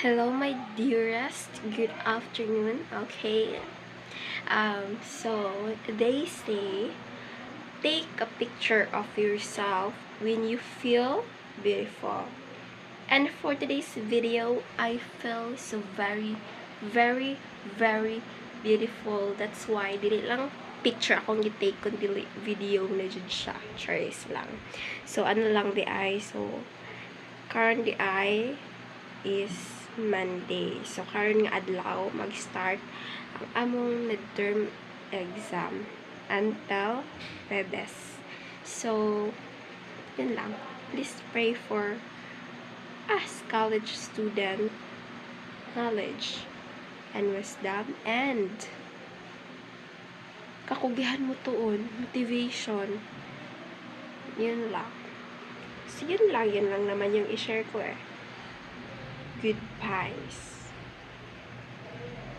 Hello, my dearest. Good afternoon. Okay. So they say take a picture of yourself when you feel beautiful. And for today's video, I feel so very, very beautiful. That's why dili lang picture akong gi-take kundi video na jud siya. Choice lang. So ano lang di ay. So current di ay is Monday. So, karon nga adlaw mag-start ang among midterm exam until Webes. So, yun lang. Please pray for us, college student, knowledge and wisdom and kakugihan mo tuon, motivation. Yun lang. So, yun lang naman yung i-share ko eh. Goodbyes.